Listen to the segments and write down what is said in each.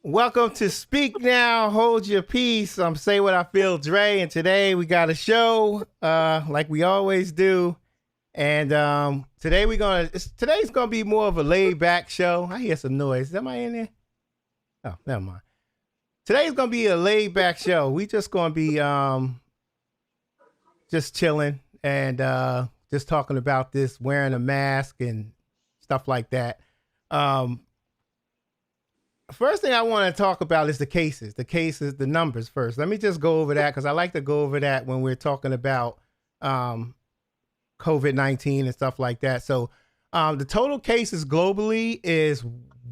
Welcome to Speak Now, Hold Your Peace. I'm Say What I Feel, Dre, and today we got a show like we always do. And today's gonna be more of a laid back show. I hear some noise. Is somebody in there? Oh, never mind. Today's gonna be a laid back show. We just gonna be just chilling and just talking about this wearing a mask and stuff like that. First thing I want to talk about is the cases, the numbers first. Let me just go over that because I like to go over that when we're talking about COVID-19 and stuff like that. So the total cases globally is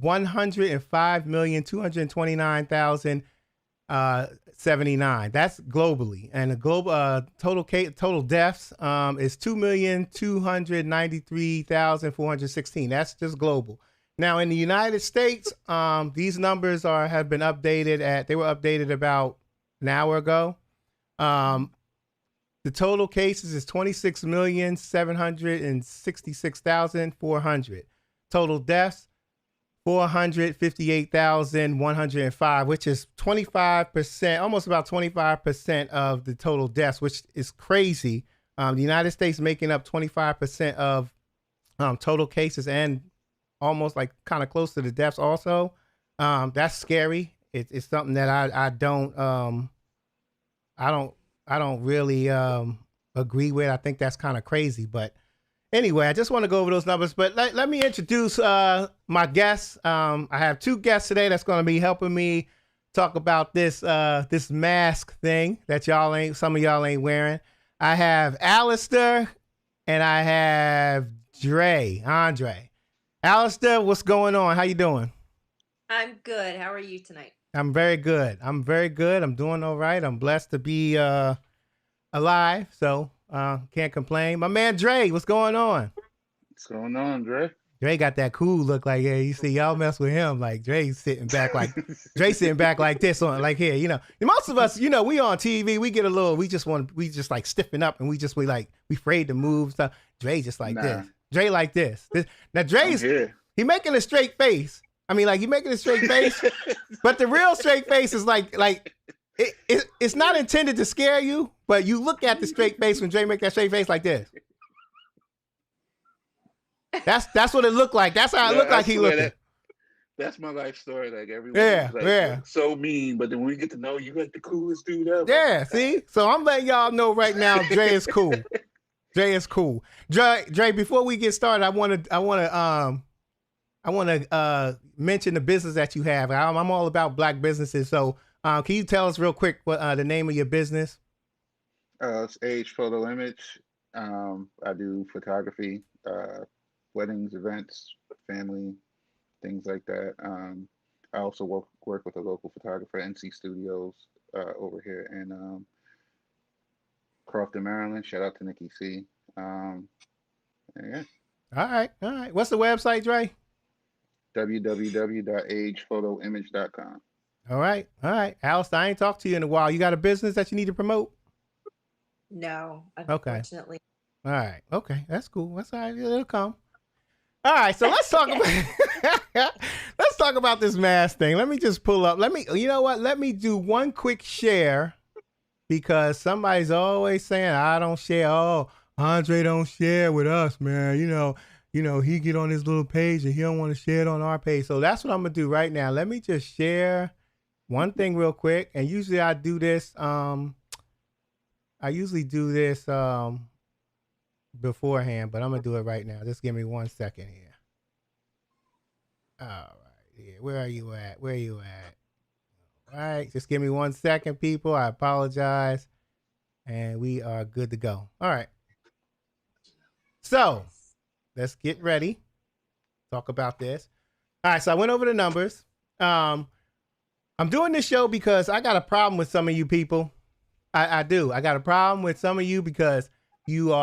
105,229,079. That's globally. And the global total deaths is 2,293,416. That's just global. Now, in the United States, these numbers have been updated they were updated about an hour ago. The total cases is 26,766,400. Total deaths, 458,105, which is 25%, almost about 25% of the total deaths, which is crazy. The United States making up 25% of total cases and almost like kind of close to the deaths also. That's scary. It's something that I don't really agree with. I think that's kind of crazy. But anyway, I just want to go over those numbers. But let me introduce my guests. I have two guests today that's going to be helping me talk about this mask thing that some of y'all ain't wearing. I have Alistair and I have Andre. Alistair, what's going on? How you doing? I'm good. How are you tonight? I'm very good. I'm doing all right. I'm blessed to be alive, so can't complain. My man Dre, what's going on? What's going on, Dre? Dre got that cool look like, yeah, you see, y'all mess with him. Like Dre's sitting back like this on like here, most of us, we on TV, we get a little, we just like stiffen up and we afraid to move stuff. Dre just like this. Dre like this. Now Dre's he making a straight face. I mean, like he making a straight face, but the real straight face is like it's not intended to scare you, but you look at the straight face when Dre make that straight face like this. That's what it looked like. That's how it looked like he looking. That's my life story. Like everyone, so mean, but then when we get to know you, like the coolest dude ever. Yeah, see. So I'm letting y'all know right now, Dre is cool. Dre is cool. Dre, before we get started, I want to mention the business that you have. I'm all about Black businesses. So can you tell us real quick what the name of your business? It's Age Photo Image. I do photography, weddings, events, family, things like that. I also work with a local photographer, NC Studios, over here in Crofton, Maryland. Shout out to Nikki C. Yeah. All right. What's the website, Dre? www.agephotoimage.com. All right. Alice, I ain't talked to you in a while. You got a business that you need to promote? No, unfortunately. Okay. All right. Okay. That's cool. That's all right. It'll come. All right. So let's talk about this mask thing. Let me just pull up. You know what? Let me do one quick share because somebody's always saying, I don't share. Oh, Andre don't share with us, man. He get on his little page and he don't want to share it on our page. So that's what I'm going to do right now. Let me just share one thing real quick. And usually I do this. Beforehand, but I'm going to do it right now. Just give me 1 second here. All right. Here. Where are you at? All right. Just give me 1 second, people. I apologize. And we are good to go. All right. So let's get ready. Talk about this. All right. So I went over the numbers. I'm doing this show because I got a problem with some of you people. I do. I got a problem with some of you because you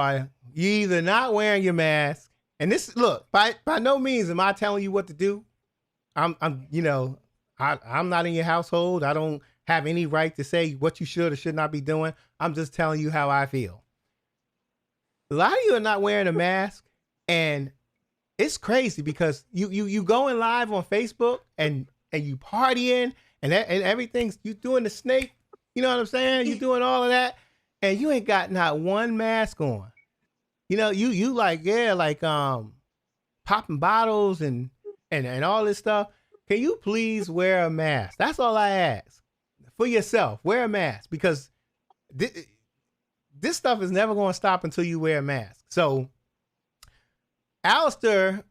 either not wearing your mask. And this, look, by no means am I telling you what to do. I'm not in your household. I don't have any right to say what you should or should not be doing. I'm just telling you how I feel. A lot of you are not wearing a mask, and it's crazy because you going live on Facebook and and you partying and everything's, you doing the snake, you know what I'm saying? You doing all of that and you ain't got not one mask on. You know, you like, yeah, like popping bottles and all this stuff. Can you please wear a mask? That's all I ask. For yourself, wear a mask because this stuff is never going to stop until you wear a mask. So Alistair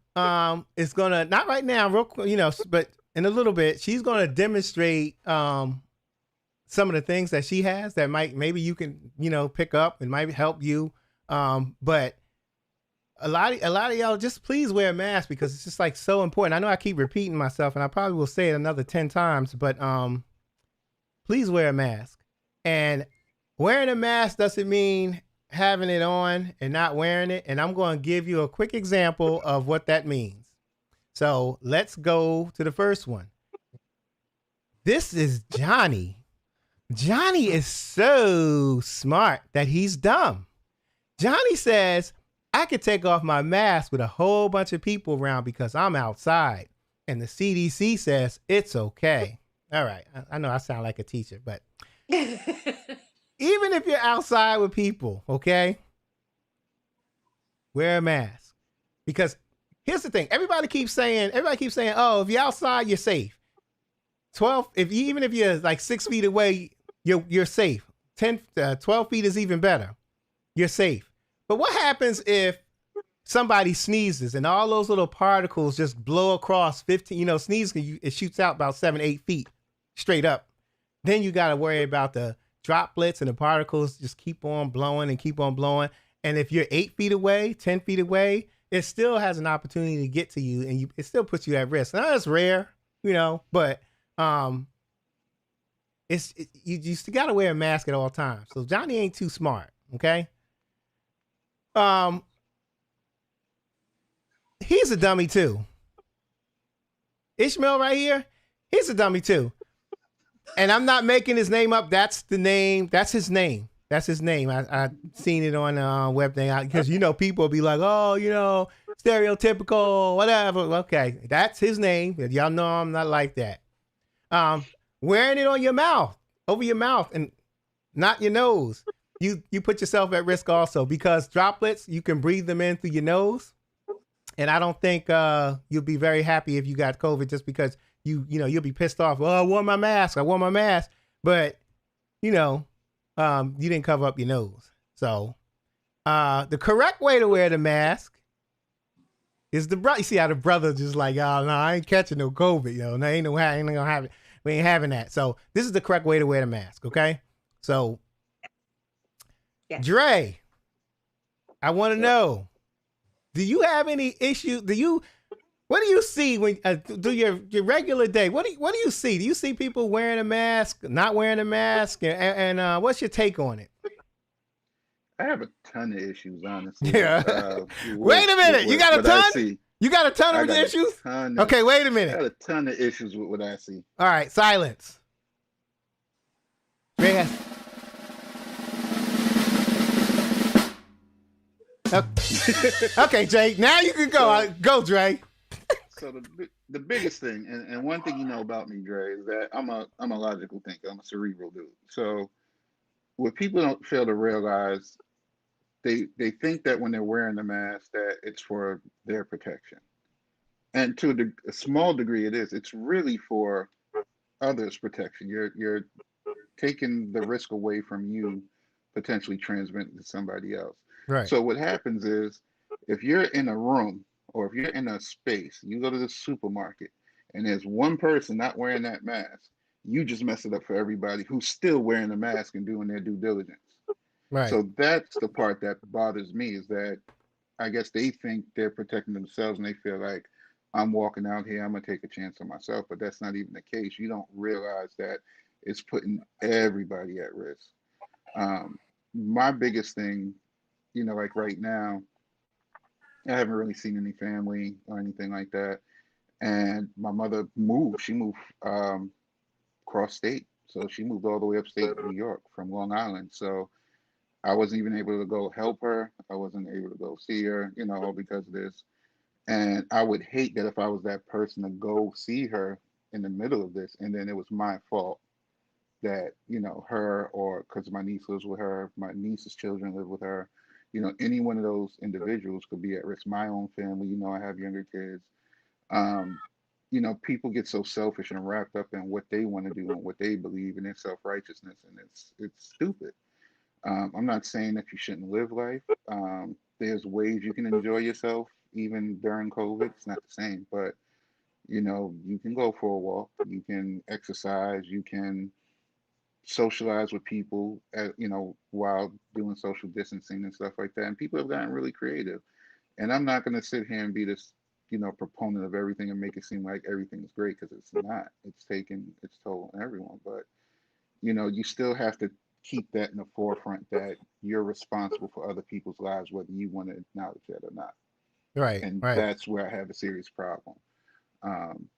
is going to, not right now, real quick, you know, but in a little bit, she's going to demonstrate some of the things that she has that maybe you can, you know, pick up and might help you. But a lot of y'all just please wear a mask because it's just like so important. I know I keep repeating myself and I probably will say it another 10 times, but please wear a mask. And wearing a mask doesn't mean having it on and not wearing it. And I'm going to give you a quick example of what that means. So let's go to the first one. This is Johnny. Johnny is so smart that he's dumb. Johnny says, I could take off my mask with a whole bunch of people around because I'm outside. And the CDC says it's okay. All right. I know I sound like a teacher, but even if you're outside with people, okay, wear a mask. Because here's the thing. Everybody keeps saying, oh, if you're outside, you're safe. 12, even if you're like 6 feet away, you're safe. 12 feet is even better. You're safe. But what happens if somebody sneezes and all those little particles just blow across 15, you know, sneezing, it shoots out about 7, 8 feet straight up. Then you got to worry about the droplets and the particles just keep on blowing and keep on blowing. And if you're 8 feet away, 10 feet away, it still has an opportunity to get to you and it still puts you at risk. Now it's rare, you know, but you still got to wear a mask at all times. So Johnny ain't too smart. Okay. He's a dummy too. Ismael right here, he's a dummy too. And I'm not making his name up. That's the name. That's his name. That's his name. I seen it on the web thing because, you know, people will be like, oh, you know, stereotypical, whatever. Okay. That's his name. Y'all know I'm not like that. Wearing it on your mouth, over your mouth and not your nose. You put yourself at risk also because droplets, you can breathe them in through your nose. And I don't think you'll be very happy if you got COVID just because you'll be pissed off. Well, I wore my mask. But, you know, you didn't cover up your nose. So the correct way to wear the mask is you see how the brother just like, oh, no, I ain't catching no COVID. Yo, no, ain't gonna have it. We ain't having that. So this is the correct way to wear the mask. Okay. So yeah. Dre, I want to know, do you have any issues? What do you see when do your regular day? What do you see? Do you see people wearing a mask, not wearing a mask, and what's your take on it? I have a ton of issues, honestly. Yeah. Wait a minute, you got a ton? You got a ton of issues? Okay, wait a minute. I got a ton of issues with what I see. All right, silence. Okay, Jay. Now you can go. Go, Dre. So the biggest thing, and one thing you know about me, Dre, is that I'm a logical thinker. I'm a cerebral dude. So what people don't fail to realize, they think that when they're wearing the mask that it's for their protection, and to a small degree it is. It's really for others' protection. You're taking the risk away from you potentially transmitting to somebody else. Right. So what happens is, if you're in a room or if you're in a space, you go to the supermarket and there's one person not wearing that mask, you just mess it up for everybody who's still wearing a mask and doing their due diligence. Right. So that's the part that bothers me, is that I guess they think they're protecting themselves and they feel like, I'm walking out here, I'm gonna take a chance on myself, but that's not even the case. You don't realize that it's putting everybody at risk. My biggest thing, you know, like right now, I haven't really seen any family or anything like that. And my mother moved. She moved cross state. So she moved all the way upstate New York from Long Island. So I wasn't even able to go help her. I wasn't able to go see her, all because of this. And I would hate that if I was that person to go see her in the middle of this, and then it was my fault that, her, or because my niece lives with her, my niece's children live with her, any one of those individuals could be at risk. My own family, I have younger kids. um, People get so selfish and wrapped up in what they want to do and what they believe in their self righteousness, and it's stupid. I'm not saying that you shouldn't live life. There's ways you can enjoy yourself even during COVID. It's not the same, but you can go for a walk, you can exercise, you can socialize with people, while doing social distancing and stuff like that. And people have gotten really creative. And I'm not going to sit here and be this, proponent of everything and make it seem like everything is great, because it's not. It's taken its toll on everyone. But, you still have to keep that in the forefront, that you're responsible for other people's lives, whether you want to acknowledge that or not. Right, And right, that's where I have a serious problem. um,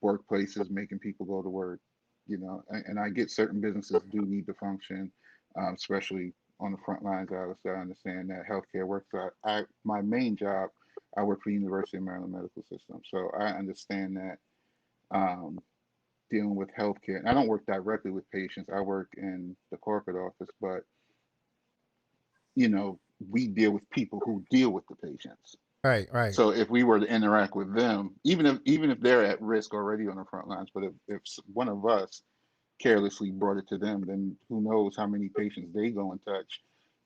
Workplaces making people go to work, and I get certain businesses do need to function, especially on the front lines. I understand that healthcare works. My main job, I work for the University of Maryland Medical System, so I understand that, um, dealing with healthcare. And I don't work directly with patients. I work in the corporate office, but you know, we deal with people who deal with the patients. right, right, So if we were to interact with them, even if they're at risk already on the front lines, but if one of us carelessly brought it to them, then who knows how many patients they go and touch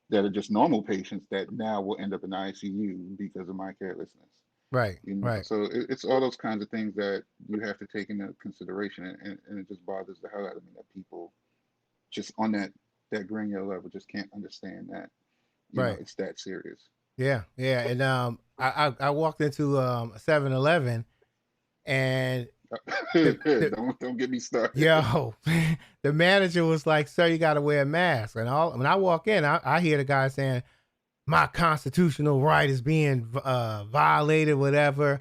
that are just normal patients that now will end up in ICU because of my carelessness. right, right, So it's all those kinds of things that you have to take into consideration, and it just bothers the hell out of me that people just on that granular level just can't understand that right. it's that serious. Yeah, yeah. And I walked into a 7-Eleven, and the Don't get me started. yo, the manager was like, "Sir, you got to wear a mask." And all when I walk in, I hear the guy saying, "My constitutional right is being violated, whatever."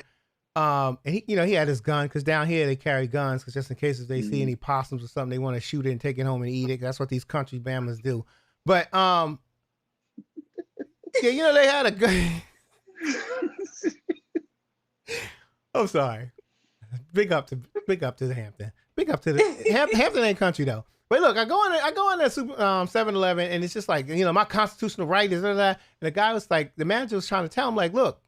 And he had his gun, because down here they carry guns, because just in case if they see any possums or something, they want to shoot it and take it home and eat it. That's what these country bammers do. But yeah, they had a gun. I'm sorry. Big up to the Hampton. Big up to the Hampton ain't country though. But look, I go in that 7-Eleven, and it's just like, my constitutional right is that. And the guy was like, the manager was trying to tell him, like, look,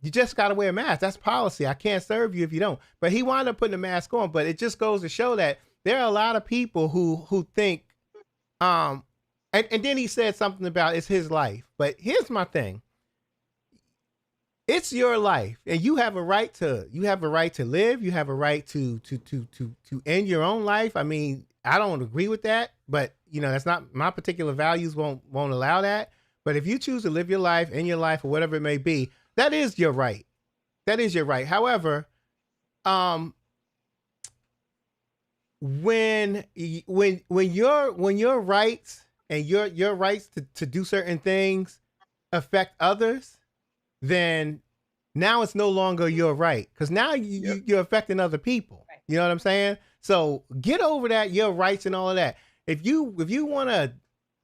you just got to wear a mask. That's policy. I can't serve you if you don't. But he wound up putting a mask on. But it just goes to show that there are a lot of people who think, and then he said something about it's his life. But here's my thing: it's your life, and you have a right to live. You have a right to end your own life. I mean, I don't agree with that, but that's not my particular values. Won't allow that. But if you choose to live your life, end your life, or whatever it may be, that is your right. That is your right. However, when your rights and your rights to do certain things affect others, then now it's no longer your right, because now you're affecting other people. Right. You know what I'm saying? So get over that, your rights and all of that. If you want to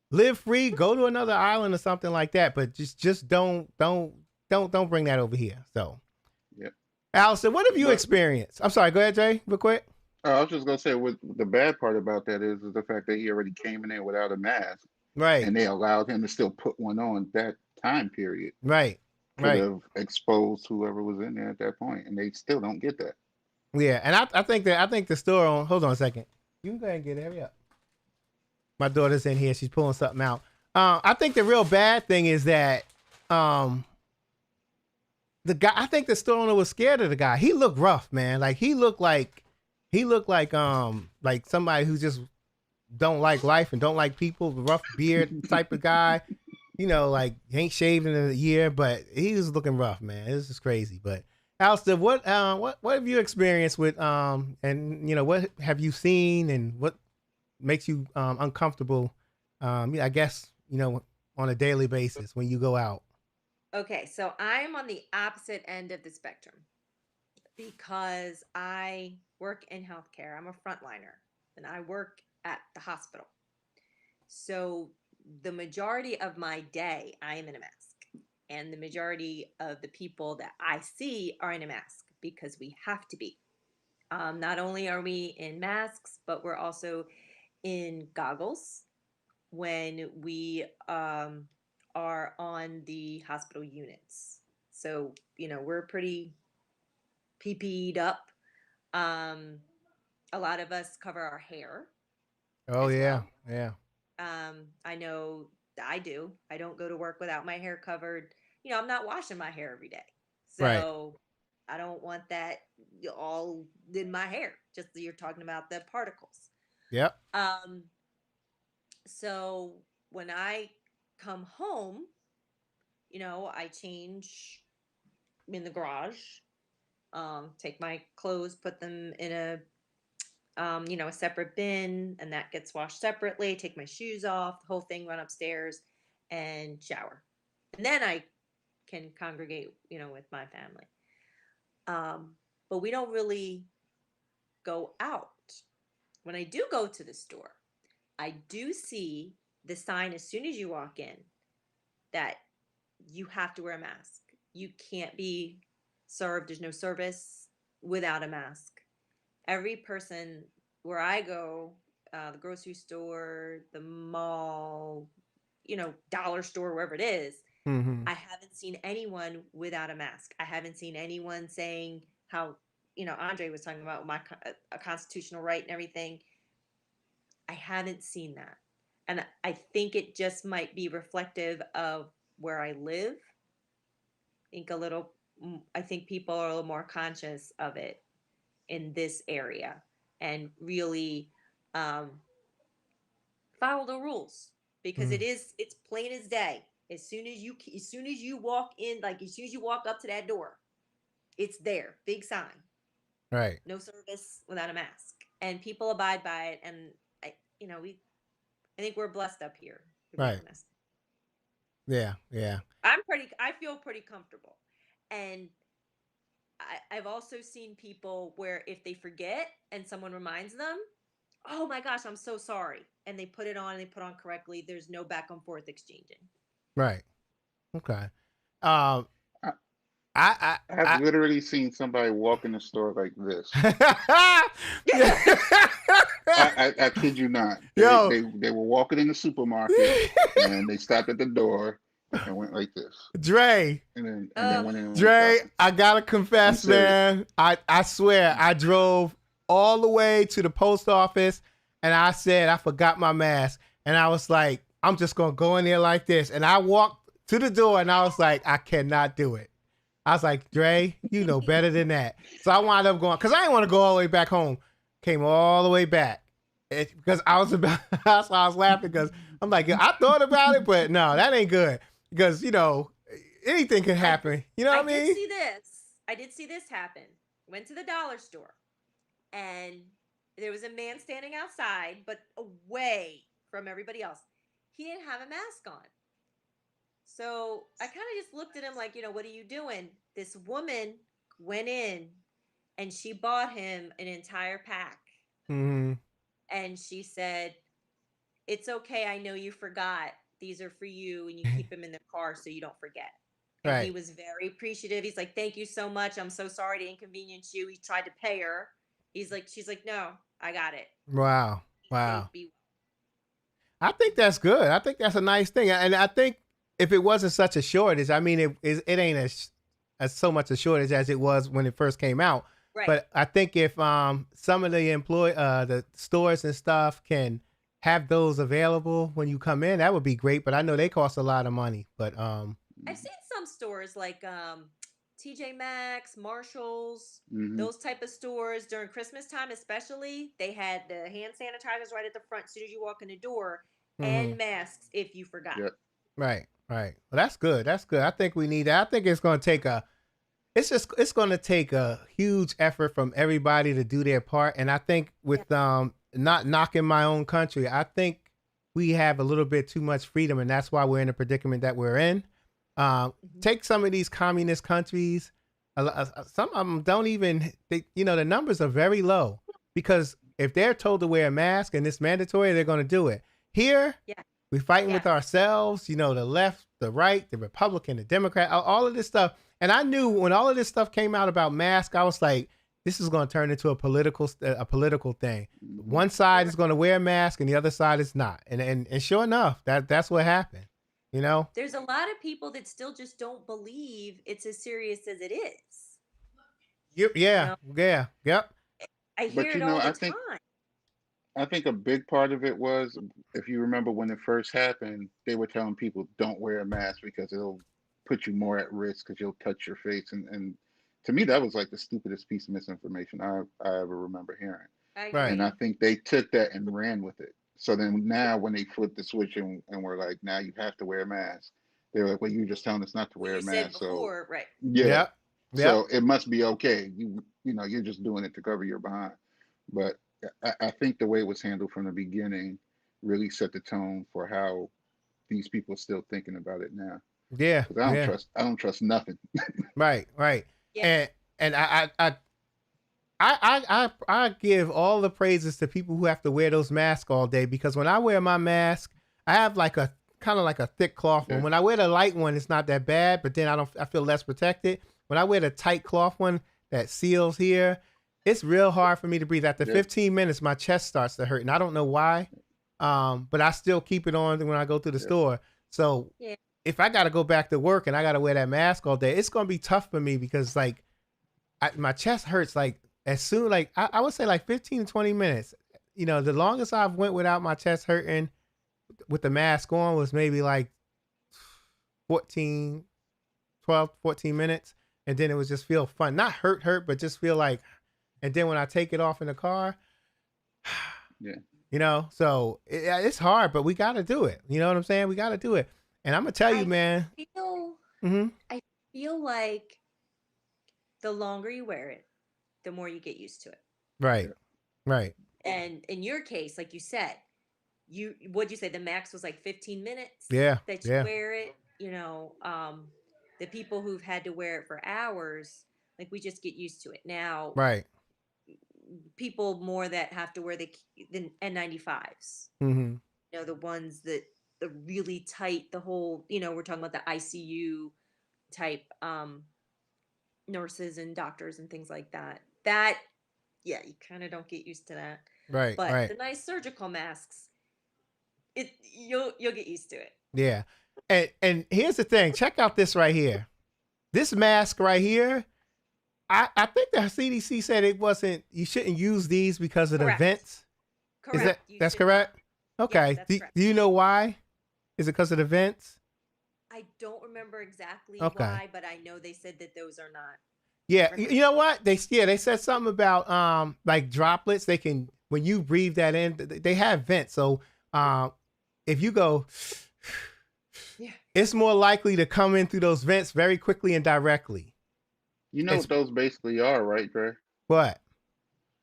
live free, go to another island or something like that, but just don't bring that over here. So, Yep. Allison, what have you experienced? I'm sorry, go ahead, Jay, real quick. I was just gonna say, what the bad part about that is the fact that he already came in there without a mask, Right, and they allowed him to still put one on. That time period right, could right. have exposed whoever was in there at that point, and they still don't get that. Yeah, and I think the store on. Hold on a second. You can go ahead and get it. Hurry up. My daughter's in here. She's pulling something out. I think the real bad thing is that the guy. I think the store owner was scared of the guy. He looked rough, man. Like he looked like somebody who just don't like life and don't like people. Rough beard type of guy. Like ain't shaved in a year, but he was looking rough, man. This is crazy. But Alistair, what have you experienced with and what have you seen, and what makes you uncomfortable? I guess on a daily basis when you go out. Okay, so I'm on the opposite end of the spectrum because I work in healthcare. I'm a frontliner and I work at the hospital. So the majority of my day, I am in a mask. And the majority of the people that I see are in a mask because we have to be. Not only are we in masks, but we're also in goggles when we are on the hospital units. So, we're pretty PP'd up. Um, a lot of us cover our hair Oh as yeah, well. yeah. I know I do. I don't go to work without my hair covered. I'm not washing my hair every day. Right. So I don't want that all in my hair. Just you're talking about the particles. Yep. Um, so when I come home, I change in the garage, take my clothes, put them in a separate bin, and that gets washed separately. Take my shoes off, the whole thing, run upstairs and shower. And then I can congregate, with my family. Um, but we don't really go out. When I do go to the store, I do see the sign as soon as you walk in that you have to wear a mask. You can't be served, there's no service without a mask. Every person where I go, the grocery store, the mall, dollar store, wherever it is, Mm-hmm. I haven't seen anyone without a mask. I haven't seen anyone saying how, Andre was talking about a constitutional right and everything. I haven't seen that. And I think it just might be reflective of where I live. I think people are a little more conscious of it in this area and really um, follow the rules because Mm. it's plain as day. As soon as you walk in, like as soon as you walk up to that door, it's there, big sign, Right. no service without a mask, and people abide by it. And I think we're blessed up here, to be Right. honest. Yeah. Yeah. I feel pretty comfortable, and I've also seen people where if they forget and someone reminds them, oh my gosh, I'm so sorry, and they put it on and they put on correctly. There's no back and forth exchanging. Right. Okay. Um. I, I. I've I. literally seen somebody walk in the store like this. I kid you not. They, Yo. they they were walking in the supermarket and they stopped at the door and went like this, Dre. and then went in and went Dre, shopping. I gotta I'm confess, serious. man. I swear, I drove all the way to the post office and I said I forgot my mask. And I was like, I'm just gonna go in there like this. And I walked to the door and I was like, I cannot do it. I was like, Dre, you know better than that. So I wound up going, because I didn't want to go all the way back home. Came all the way back. Because I was about, that's why I was laughing, because I'm like, I thought about it, but no, that ain't good. Because, anything can happen. You know what I mean? I did see this happen. Went to the dollar store, and there was a man standing outside, but away from everybody else. He didn't have a mask on. So I kind of just looked at him like, what are you doing? This woman went in and she bought him an entire pack. Mm-hmm. And she said, it's okay. I know you forgot. These are for you. And you keep them in the car so you don't forget. And he Right. was very appreciative. He's like, thank you so much. I'm so sorry to inconvenience you. He tried to pay her. She's like, no, I got it. Wow. Be safe, Wow. be I think that's good. I think that's a nice thing. And I think if it wasn't such a shortage, I mean, it ain't as so much a shortage as it was when it first came out. right. But I think if some of the stores and stuff can have those available when you come in, that would be great. But I know they cost a lot of money. But I've seen some stores like TJ Maxx, Marshalls, Hmm. those type of stores during Christmas time, especially. They had the hand sanitizers right at the front as soon as you walk in the door, mhm. and masks if you forgot. Yep. Right, right. Well, that's good. That's good. I think we need that. I think it's going to take it's going to take a huge effort from everybody to do their part. And I think with not knocking my own country, I think we have a little bit too much freedom, and that's why we're in the predicament that we're in. Mhm. Take some of these communist countries. Some of them don't even, the numbers are very low because if they're told to wear a mask and it's mandatory, they're going to do it. Here, Yeah. we're fighting Yeah. with ourselves, the left, the right, the Republican, the Democrat, all of this stuff. And I knew when all of this stuff came out about masks, I was like, this is going to turn into a political thing. Mhm. One side is going to wear a mask and the other side is not. And sure enough, that's what happened. You know? There's a lot of people that still just don't believe it's as serious as it is. You Yeah, know, yeah, yep. I But hear it all the I time. think a big part of it was, if you remember when it first happened, they were telling people don't wear a mask because it'll put you more at risk because you'll touch your face, and to me that was like the stupidest piece of misinformation I ever remember hearing. I Right. And I agree. think they took that and ran with it. So then now when they flipped the switch and were like, now you have to wear a mask, they were like, well, you were just telling us not to What wear you a said mask. So before, right? yeah, Yep. Yep. so it must be okay. You're just doing it to cover your behind. But I think the way it was handled from the beginning really set the tone for how these people are still thinking about it now. Yeah. Because Yeah. I don't trust nothing. Right. Right. Yeah. And I give all the praises to people who have to wear those masks all day, because when I wear my mask, I have like a kind of like a thick cloth one. Yeah, When I wear the light one, it's not that bad, but then I feel less protected. When I wear the tight cloth one that seals here, it's real hard for me to breathe. After yeah, 15 minutes, my chest starts to hurt, and I don't know why. But I still keep it on when I go to the yeah. store. So Yeah. if I got to go back to work and I got to wear that mask all day, it's gonna be tough for me because like my chest hurts like as soon like I would say like 15 to 20 minutes. You know, the longest I've went without my chest hurting with the mask on was maybe like 14, 12, 14 minutes. And then it was just feel fun. Not hurt, but just feel like, and then when I take it off in the car, Yeah. you know, so it's hard, but we got to do it. You know what I'm saying? We got to do it. And I'm going to tell you, I man. feel Hmm. I feel like the longer you wear it, the more you get used to it. Right. Right. And in your case, like you said, what'd you say? The max was like 15 minutes Yeah. that you Yeah. wear it. The people who've had to wear it for hours, like we just get used to it. Now, Right. people more that have to wear the N95s, Hmm. the ones that the really tight, the whole, we're talking about the ICU type nurses and doctors and things like that. That, yeah, you kind of don't get used to that. Right. But Right. the nice surgical masks, you'll get used to it. Yeah. And here's the thing. Check out this right here. This mask right here. I think the CDC said you shouldn't use these because of the Correct. vents. Correct. That's correct? Okay. that's Do, correct. do you know why? Is it because of the vents? I don't remember exactly Okay. why, but I know they said that those are not. Yeah. You know what? They said something about like droplets. They can, when you breathe that in, they have vents. So if you go, Yeah. it's more likely to come in through those vents very quickly and directly. You know It's what those basically are, right, Dre? what?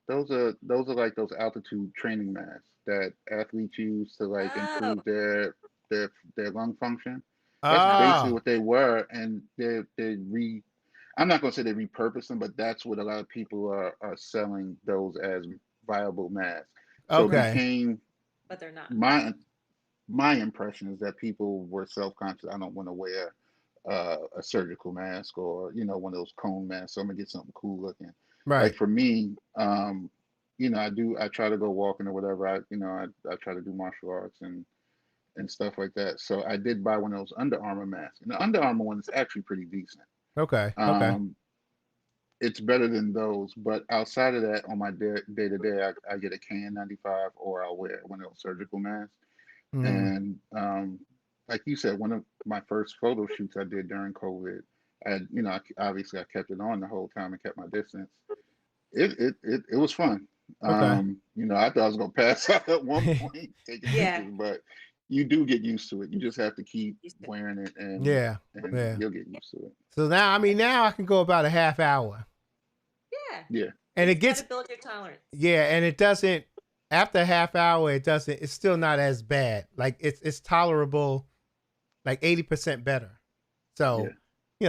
Those are like those altitude training masks that athletes use to like Oh, improve their lung function. That's basically Oh, what they were, and I'm not gonna say they repurposed them, but that's what a lot of people are selling those as viable masks. So it right. okay. became But they're not. my impression is that people were self-conscious. I don't want to wear a surgical mask, or one of those cone masks. So I'm gonna get something cool looking. Like Right. for me, I try to go walking or whatever. I try to do martial arts and stuff like that. So I did buy one of those Under Armour masks, and the Under Armour one is actually pretty decent. Okay. Okay. Um, it's better than those, but outside of that, on my day to day, I get a KN95, or I'll wear one of those surgical masks. Hmm. And like you said, one of my first photo shoots I did during COVID, obviously I kept it on the whole time and kept my distance. It was fun. Okay. I thought I was gonna pass out at one point taking Yeah. pictures, but you do get used to it. You just have to keep Used to. wearing it, and Yeah. Yeah. you'll get used to it. So now, I mean, now I can go about a half hour, Yeah. Yeah, and You it just got gets to build your tolerance. yeah, and it doesn't. After a half hour, it doesn't. It's still not as bad. Like it's tolerable, like 80% better. yeah, So,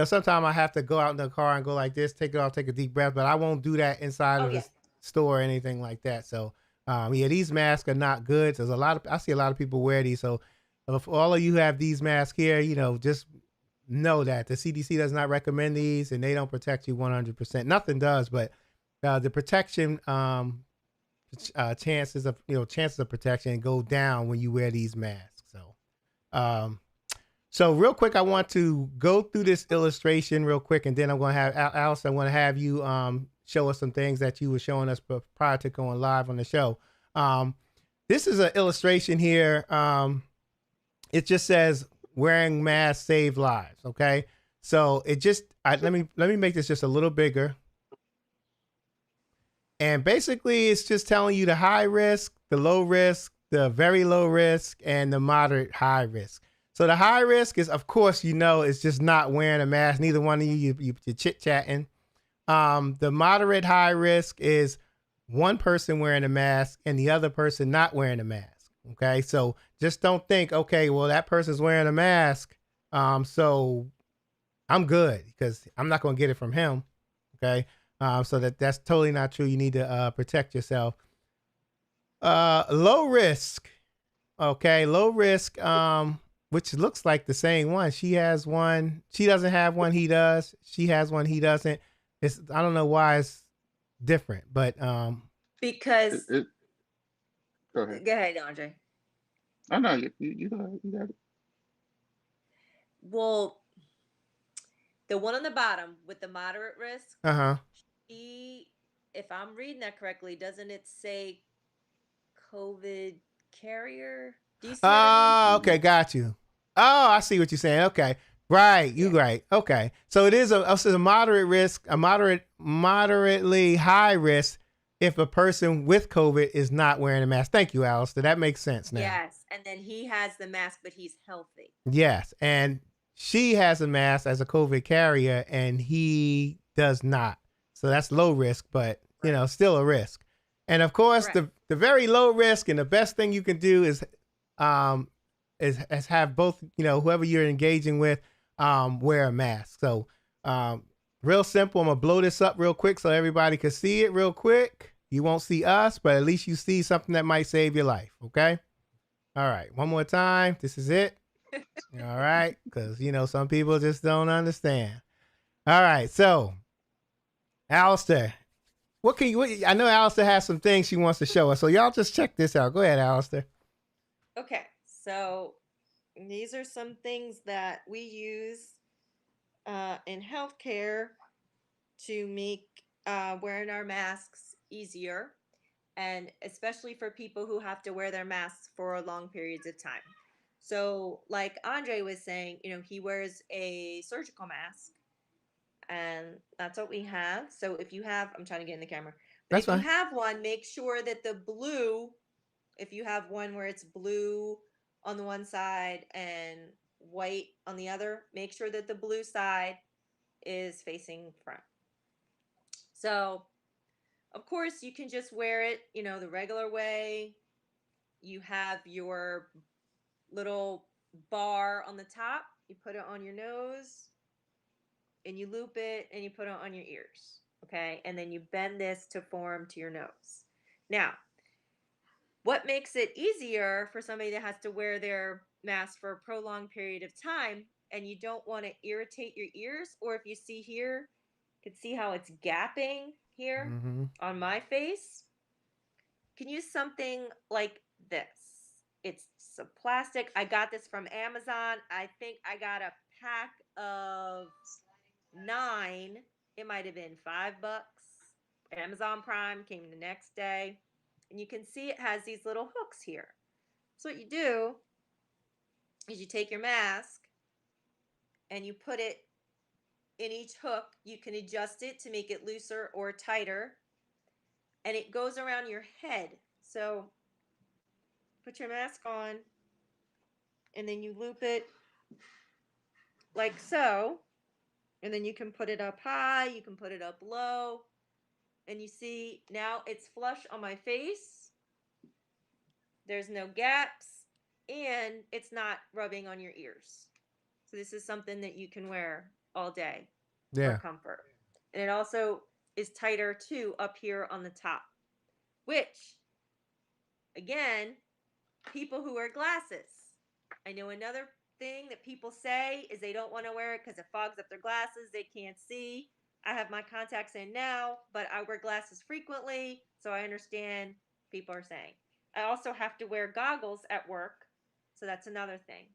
sometimes I have to go out in the car and go like this, take it off, take a deep breath, but I won't do that inside Oh, of the yeah. store or anything like that. So, yeah, these masks are not good. There's I see a lot of people wear these. So, if all of you have these masks here, just know that the CDC does not recommend these, and they don't protect you 100%. Nothing does, but the protection chances of protection go down when you wear these masks. Um, so real quick, I want to go through this illustration real quick, and then I'm going to have Alice. I want to have you show us some things that you were showing us prior to going live on the show. This is an illustration here. It just says wearing masks save lives. Okay, so it just let me make this just a little bigger. And basically, it's just telling you the high risk, the low risk, the very low risk, and the moderate high risk. So the high risk is, of course, it's just not wearing a mask. Neither one of you're chit-chatting. The moderate high risk is one person wearing a mask and the other person not wearing a mask. Okay, so just don't think, okay, well, that person's wearing a mask, so I'm good because I'm not going to get it from him. Okay. So that's totally not true. You need to protect yourself. Low risk. Okay. Low risk, which looks like the same one. She has one. She doesn't have one. He does. She has one. He doesn't. I don't know why it's different, but because Go ahead. Go ahead, Andre. Oh no, you go ahead. You got it. Well, the one on the bottom with the moderate risk, if I'm reading that correctly, doesn't it say COVID carrier? Do you see what I mean? Okay, got you. Oh, I see what you're saying. Okay. Right, you right. Okay. So it is a moderate risk, a moderately high risk if a person with COVID is not wearing a mask. Thank you, Alistair. That makes sense now. Yes. And then he has the mask, but he's healthy. Yes. And she has a mask as a COVID carrier and he does not. So that's low risk, but still a risk. And of course, the very low risk and the best thing you can do is have both, whoever you're engaging with, wear a mask. So real simple. I'm going to blow this up real quick so everybody can see it real quick. You won't see us, but at least you see something that might save your life. Okay. All right. One more time. This is it. All right. Because, some people just don't understand. All right. So, Alistair, I know Alistair has some things she wants to show us. So y'all just check this out. Go ahead, Alistair. Okay. So these are some things that we use in healthcare to make wearing our masks easier, and especially for people who have to wear their masks for long periods of time. So, like Andre was saying, he wears a surgical mask, and that's what we have. So, if you have, I'm trying to get in the camera, but That's if fine. you have one, make sure that the blue, if you have one where it's blue on the one side and white on the other, make sure that the blue side is facing front. So, of course, you can just wear it, the regular way. You have your little bar on the top. You put it on your nose and you loop it and you put it on your ears. Okay. And then you bend this to form to your nose. Now, what makes it easier for somebody that has to wear their mask for a prolonged period of time and you don't want to irritate your ears, or if you see here, you can see how it's gapping here on my face. You can use something like this. It's a plastic. I got this from Amazon. I think I got a pack of 9. It might have been $5. Amazon Prime came the next day. And you can see it has these little hooks here. So what you do is you take your mask and you put it in each hook. You can adjust it to make it looser or tighter. And it goes around your head. So put your mask on and then you loop it like so. And then you can put it up high, you can put it up low. And you see now it's flush on my face. There's no gaps and it's not rubbing on your ears. So this is something that you can wear all day for comfort. And it also is tighter too up here on the top, which again, people who wear glasses. I know another thing that people say is they don't want to wear it because it fogs up their glasses. They can't see. I have my contacts in now, but I wear glasses frequently, so I understand people are saying. I also have to wear goggles at work, so that's another thing.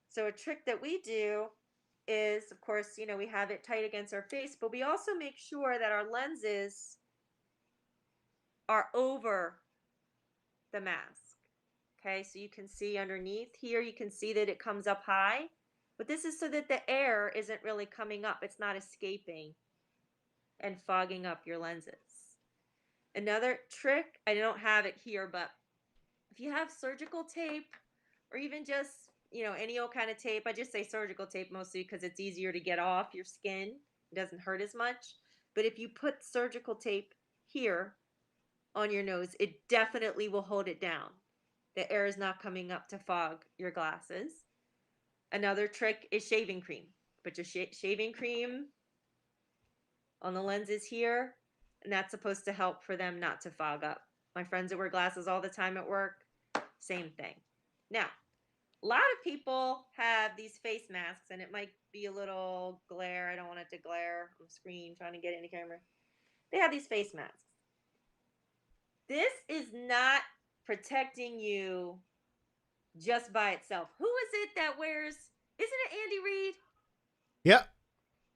So a trick that we do is, of course, we have it tight against our face, but we also make sure that our lenses are over the mask. Okay, so you can see underneath here, you can see that it comes up high, but this is so that the air isn't really coming up. It's not escaping and fogging up your lenses. Another trick, I don't have it here, but if you have surgical tape or even just, any old kind of tape, I just say surgical tape mostly because it's easier to get off your skin. It doesn't hurt as much. But if you put surgical tape here on your nose, it definitely will hold it down. The air is not coming up to fog your glasses. Another trick is shaving cream. Put your shaving cream on the lenses here, and that's supposed to help for them not to fog up. My friends that wear glasses all the time at work, same thing. Now, a lot of people have these face masks, and it might be a little glare. I don't want it to glare on the screen trying to get in the camera. They have these face masks. This is not protecting you just by itself. Who is it that wears, isn't it Andy Reid? Yep.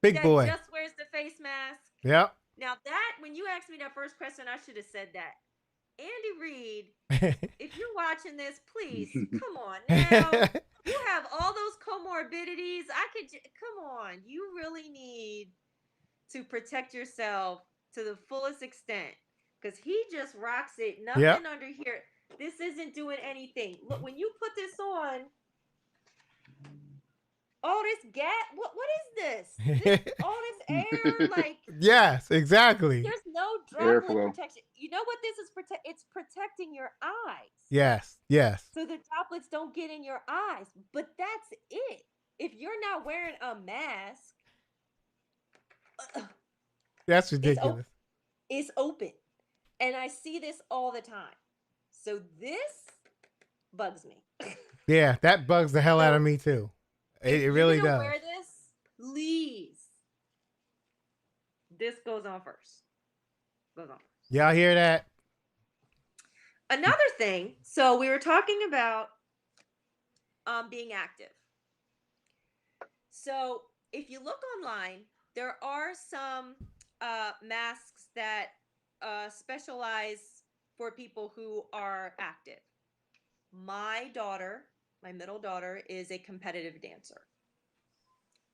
Big that boy. just wears the face mask. Yep. Now that, when you asked me that first question, I should have said that. Andy Reid, if you're watching this, please, come on now. You have all those comorbidities. Come on. You really need to protect yourself to the fullest extent because he just rocks it. Nothing under here. This isn't doing anything. Look, when you put this on, all this gas. What is this? All this air, like. Yes, exactly. There's no droplet protection. You know what this is? It's protecting your eyes. Yes. So the droplets don't get in your eyes. But that's it. If you're not wearing a mask, that's ridiculous. It's open. And I see this all the time. So this bugs me. Yeah, that bugs the hell out of me too. It really does. Wear this, please. This goes on first. Y'all hear that? Another thing. So we were talking about being active. So if you look online, there are some masks that specialize for people who are active. My middle daughter, is a competitive dancer.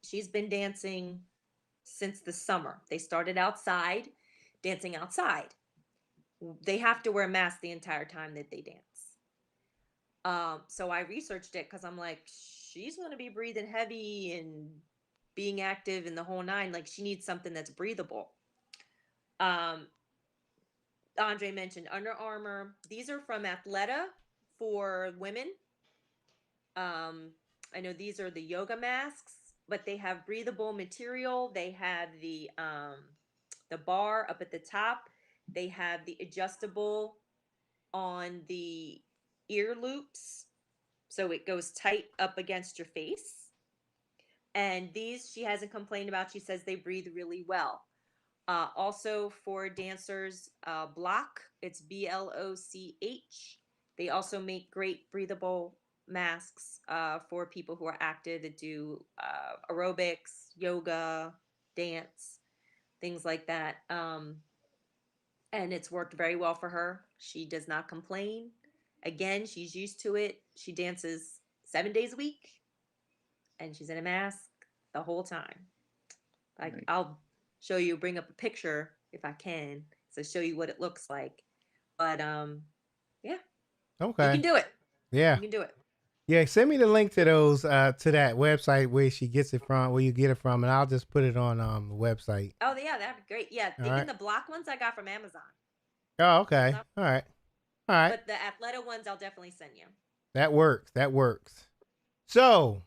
She's been dancing since the summer. They started dancing outside. They have to wear masks the entire time that they dance. So I researched it because I'm like, she's going to be breathing heavy and being active in the whole nine. Like, she needs something that's breathable. Andre mentioned Under Armour. These are from Athleta for women. I know these are the yoga masks, but they have breathable material. They have the bar up at the top. They have the adjustable on the ear loops, so it goes tight up against your face. And these she hasn't complained about. She says they breathe really well. Also for dancers, Block, it's BLOCH. They also make great breathable masks for people who are active that do aerobics, yoga, dance, things like that. And it's worked very well for her. She does not complain. Again, she's used to it. She dances 7 days a week, and she's in a mask the whole time. I'll show you, bring up a picture if I can, so show you what it looks like. But yeah. Okay. You can do it. Yeah. You can do it. Yeah, send me the link to those to that website where she gets it from, where you get it from, and I'll just put it on the website. Oh yeah, that'd be great. Yeah, even the Block ones I got from Amazon. Oh, okay. All right. But the Athleta ones I'll definitely send you. That works. So,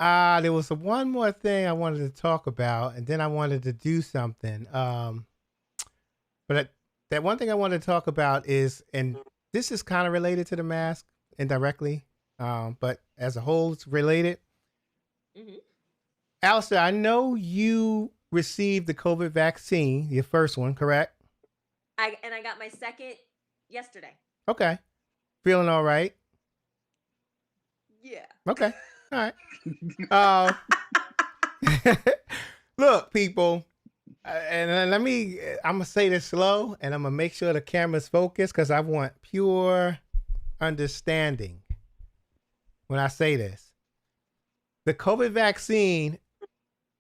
there was one more thing I wanted to talk about, and then I wanted to do something. But that one thing I wanted to talk about is, and this is kind of related to the mask indirectly, but as a whole, it's related. Mm-hmm. Alistair, I know you received the COVID vaccine, your first one, correct? I got my second yesterday. Okay. Feeling all right? Yeah. Okay. All right. Uh, look, people, and I'm going to say this slow, and I'm going to make sure the camera's focused because I want pure understanding when I say this. The COVID vaccine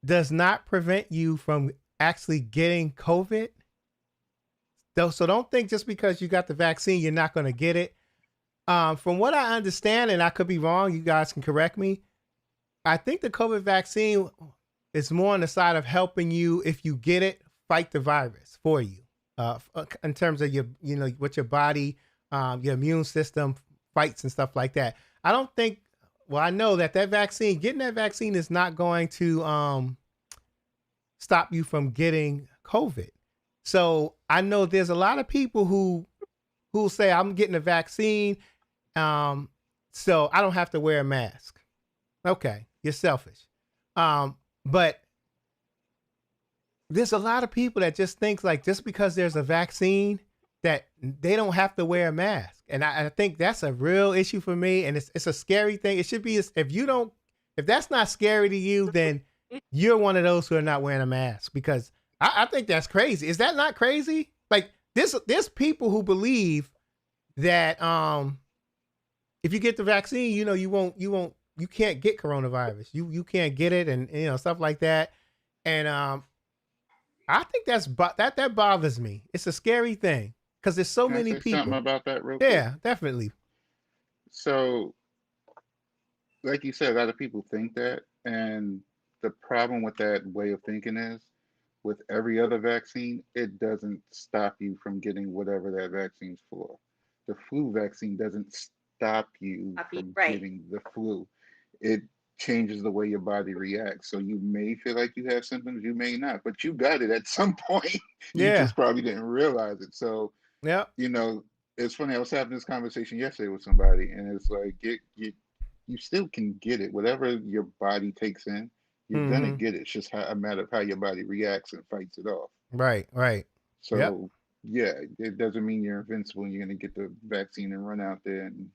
does not prevent you from actually getting COVID. So don't think just because you got the vaccine, you're not going to get it. From what I understand, and I could be wrong, you guys can correct me. I think the COVID vaccine is more on the side of helping you, if you get it, fight the virus for you. In terms of what your body, your immune system fights and stuff like that. I don't think. Well, I know that getting that vaccine is not going to stop you from getting COVID. So I know there's a lot of people who say I'm getting a vaccine, so I don't have to wear a mask. Okay, you're selfish. But there's a lot of people that just think like just because there's a vaccine that they don't have to wear a mask. And I think that's a real issue for me. And it's a scary thing. It should be, if that's not scary to you, then you're one of those who are not wearing a mask, because I think that's crazy. Is that not crazy? Like there's people who believe that if you get the vaccine, you can't get coronavirus. You can't get it, and stuff like that. And I think that bothers me. It's a scary thing because there's so Can I many say people. something about that real quick? Yeah, definitely. So, like you said, a lot of people think that, and the problem with that way of thinking is, with every other vaccine, it doesn't stop you from getting whatever that vaccine's for. The flu vaccine doesn't stop you from Right. getting the flu. It changes the way your body reacts. So you may feel like you have symptoms, you may not, but you got it at some point. You Yeah. just probably didn't realize it. So, Yeah. It's funny. I was having this conversation yesterday with somebody, and it's like you still can get it. Whatever your body takes in, you're gonna get it. It's just a matter of how your body reacts and fights it off. Right. So yeah, it doesn't mean you're invincible and you're gonna get the vaccine and run out there and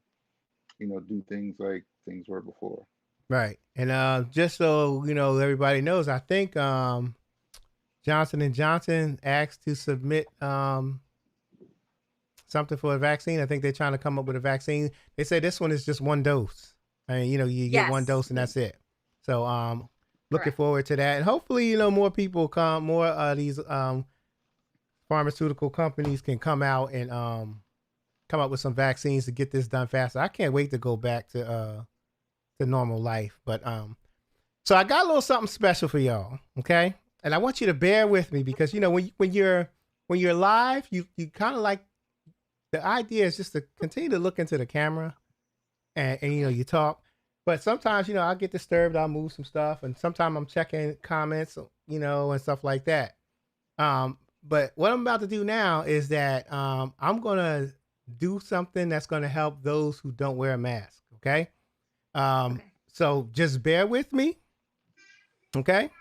do things like things were before. Right. And just so everybody knows, I think Johnson & Johnson asked to submit something for a vaccine. I think they're trying to come up with a vaccine. They say this one is just one dose. I mean, you get one dose and that's it. So looking forward to that. And hopefully, more people come, more of these pharmaceutical companies can come out and come up with some vaccines to get this done faster. I can't wait to go back to normal life. But so I got a little something special for y'all, okay? And I want you to bear with me because when you're live, you kind of like, the idea is just to continue to look into the camera and you talk. But sometimes, I'll get disturbed, I'll move some stuff, and sometimes I'm checking comments, and stuff like that. But what I'm about to do now is that I'm gonna do something that's gonna help those who don't wear a mask, okay? So just bear with me. Okay.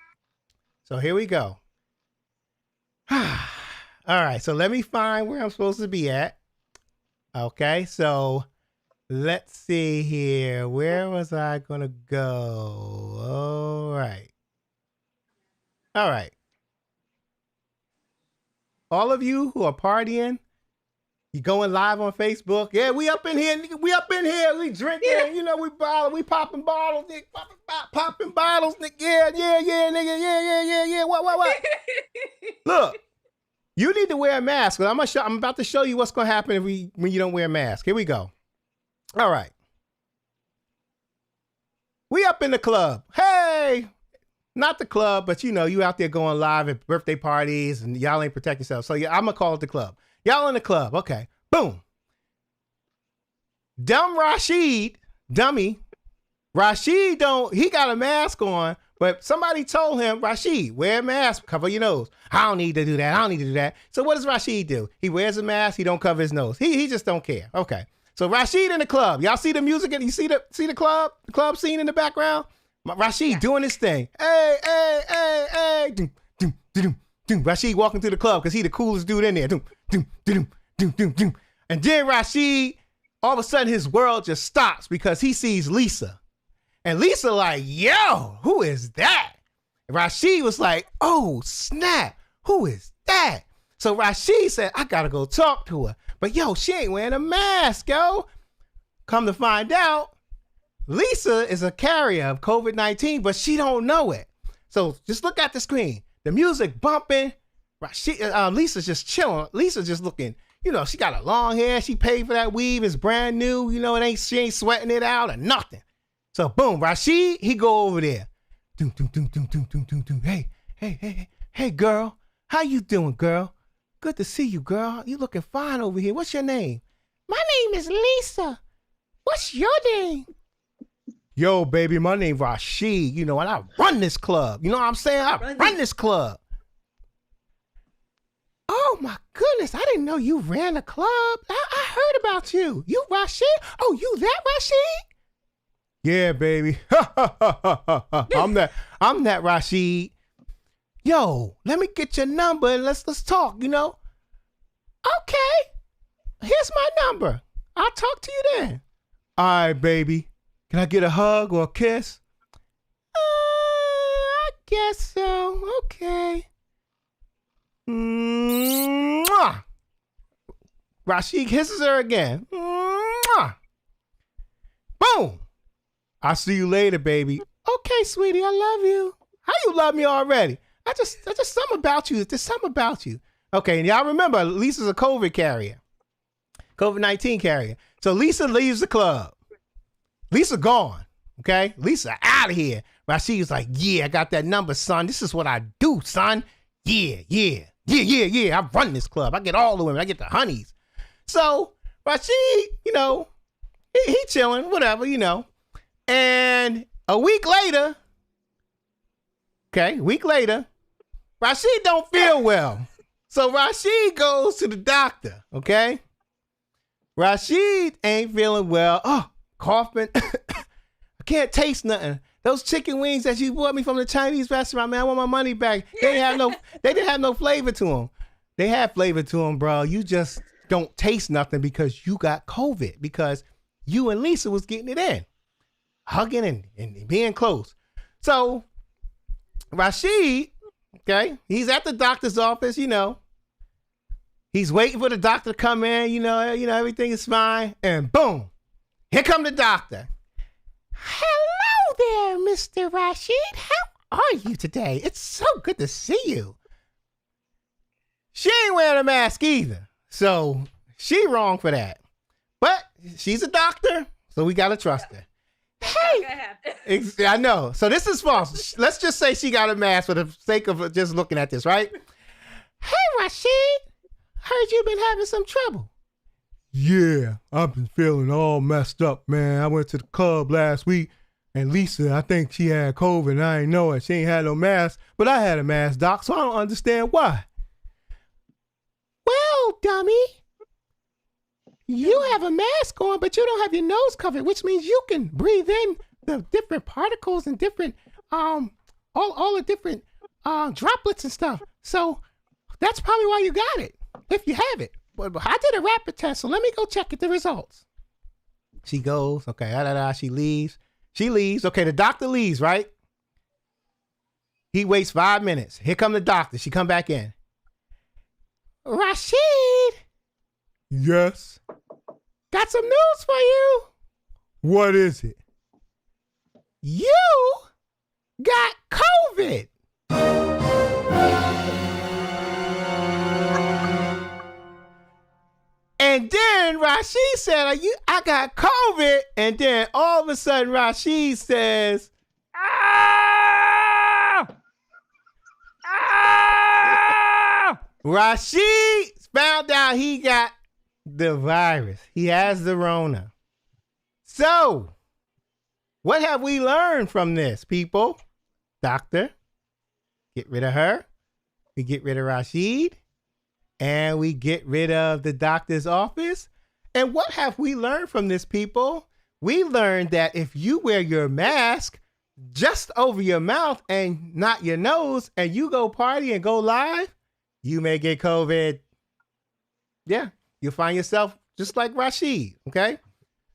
So here we go. All right. So let me find where I'm supposed to be at. Okay. So let's see here. Where was I going to go? All right. All right. All of you who are partying, you going live on Facebook? Yeah, we up in here. We up in here. We drinking. We popping bottles. Nigga, popping bottles. Nigga. Yeah, nigga. Yeah. What? Look, you need to wear a mask. But I'm about to show you what's gonna happen when you don't wear a mask. Here we go. All right. We up in the club. Hey, not the club, but you out there going live at birthday parties and y'all ain't protect yourself. So yeah, I'm gonna call it the club. Y'all in the club. Okay. Boom. Rasheed, he got a mask on, but somebody told him, Rasheed, wear a mask, cover your nose. I don't need to do that. So what does Rasheed do? He wears a mask, he don't cover his nose. He just don't care. Okay. So Rasheed in the club. Y'all see the music and you see the club scene in the background? Rasheed doing his thing. Hey, hey, hey, hey. Doom, doom, doom, doom. Rasheed walking through the club because he the coolest dude in there. Doom, doom, doom, doom, doom, doom. And then Rasheed, all of a sudden his world just stops because he sees Lisa. And Lisa like, yo, who is that? And Rasheed was like, oh, snap. Who is that? So Rasheed said, I got to go talk to her. But yo, she ain't wearing a mask, yo. Come to find out, Lisa is a carrier of COVID-19, but she don't know it. So just look at the screen. The music bumping. Lisa's just chilling. Lisa's just looking, she got a long hair. She paid for that weave. It's brand new. She ain't sweating it out or nothing. So boom, Rasheed, he go over there. Doom, doom, doom, doom, doom, doom, doom, doom. Hey, girl. How you doing, girl? Good to see you, girl. You looking fine over here. What's your name? My name is Lisa. What's your name? Yo, baby, my name Rasheed, and I run this club. You know what I'm saying? I run this club. Oh, my goodness. I didn't know you ran a club. I heard about you. You Rasheed? Oh, you that Rasheed? Yeah, baby. I'm that Rasheed. Yo, let me get your number and let's talk, Okay. Here's my number. I'll talk to you then. All right, baby. Can I get a hug or a kiss? I guess so. Okay. Mwah. Rasheed kisses her again. Mwah. Boom. I'll see you later, baby. Okay, sweetie, I love you. How you love me already? I just something about you. There's something about you. Okay, and y'all remember, Lisa's a COVID carrier. COVID-19 carrier. So Lisa leaves the club. Lisa gone. Okay? Lisa out of here. Rasheed was like, yeah, I got that number, son. This is what I do, son. Yeah. I run this club. I get all the women. I get the honeys. So Rasheed, he chilling, whatever, And a week later, Rasheed don't feel well. So Rasheed goes to the doctor, okay? Rasheed ain't feeling well. Oh, coughing. I can't taste nothing. Those chicken wings that you bought me from the Chinese restaurant, man, I want my money back. They didn't have no flavor to them. They had flavor to them, bro. You just don't taste nothing because you got COVID, because you and Lisa was getting it in, hugging and being close. So Rasheed, okay, he's at the doctor's office, He's waiting for the doctor to come in, everything is fine. And boom, here come the doctor. Hello there, Mr. Rasheed. How are you today? It's so good to see you. She ain't wearing a mask either. So she wrong for that. But she's a doctor, so we got to trust her. Hey, I know. So this is false. Let's just say she got a mask for the sake of just looking at this, right? Hey, Rasheed. Heard you been having some trouble. Yeah, I've been feeling all messed up, man. I went to the club last week, and Lisa, I think she had COVID, and I ain't know it. She ain't had no mask, but I had a mask, doc, so I don't understand why. Well, dummy, you have a mask on, but you don't have your nose covered, which means you can breathe in the different particles and different, all the different droplets and stuff. So that's probably why you got it. If you have it. But I did a rapid test, so let me go check the results. She goes, okay, she leaves. Okay, the doctor leaves, right? He waits 5 minutes. Here come the doctor. She come back in. Rasheed. Yes? Got some news for you. What is it? You got COVID. And then Rasheed said, I got COVID. And then all of a sudden Rasheed says, ah! Ah! Rasheed found out he got the virus. He has the Rona. So, what have we learned from this, people? Doctor, get rid of her. We get rid of Rasheed. And we get rid of the doctor's office. And what have we learned from this, people? We learned that if you wear your mask, just over your mouth and not your nose, and you go party and go live, you may get COVID. Yeah, you'll find yourself just like Rasheed. Okay,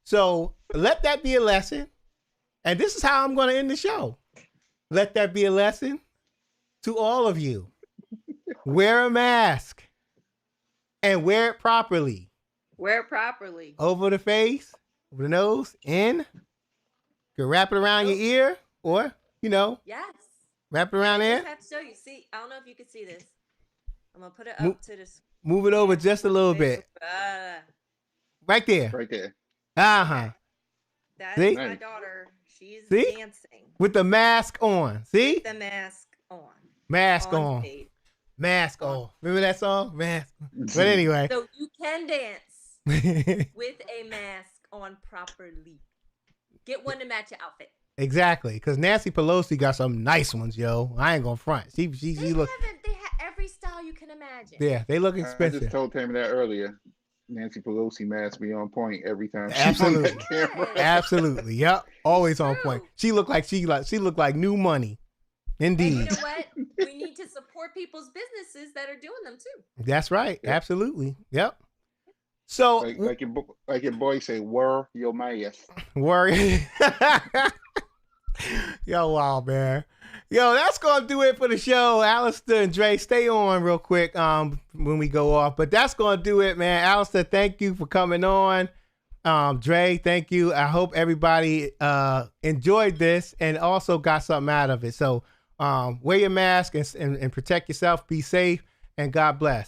so let that be a lesson. And this is how I'm going to end the show. Let that be a lesson to all of you. Wear a mask and wear it properly. Wear it properly. Over the face, over the nose, in. You can wrap it around your ear or, Yes. wrap it around I there. just have to show you. See, I don't know if you can see this. I'm going to put it up to this. Move it over just a little bit. Right there. Right there. Uh-huh. That See? is my daughter. She's See? dancing. With the mask on. See? The mask on. Mask on. Stage. Mask on. Remember that song? Mask. But anyway. So you can dance with a mask on properly. Get one to match your outfit. Exactly. Because Nancy Pelosi got some nice ones, yo. I ain't gonna front. She They look. have every style you can imagine. Yeah, they look I just expensive. told Tammy that earlier. Nancy Pelosi mask be on point every time she's Absolutely. on that camera. Absolutely. Yep. Always on True. point. She looked like new money. And you Indeed. know what? We need to support people's businesses that are doing them too. That's right. Yep. Absolutely. Yep. So Like your boy say, wear your mask. worry. Yo, wow, man. Yo, that's gonna do it for the show. Alistair and Dre, stay on real quick when we go off. But that's gonna do it, man. Alistair, thank you for coming on. Dre, thank you. I hope everybody enjoyed this and also got something out of it. So wear your mask and protect yourself. Be safe and God bless.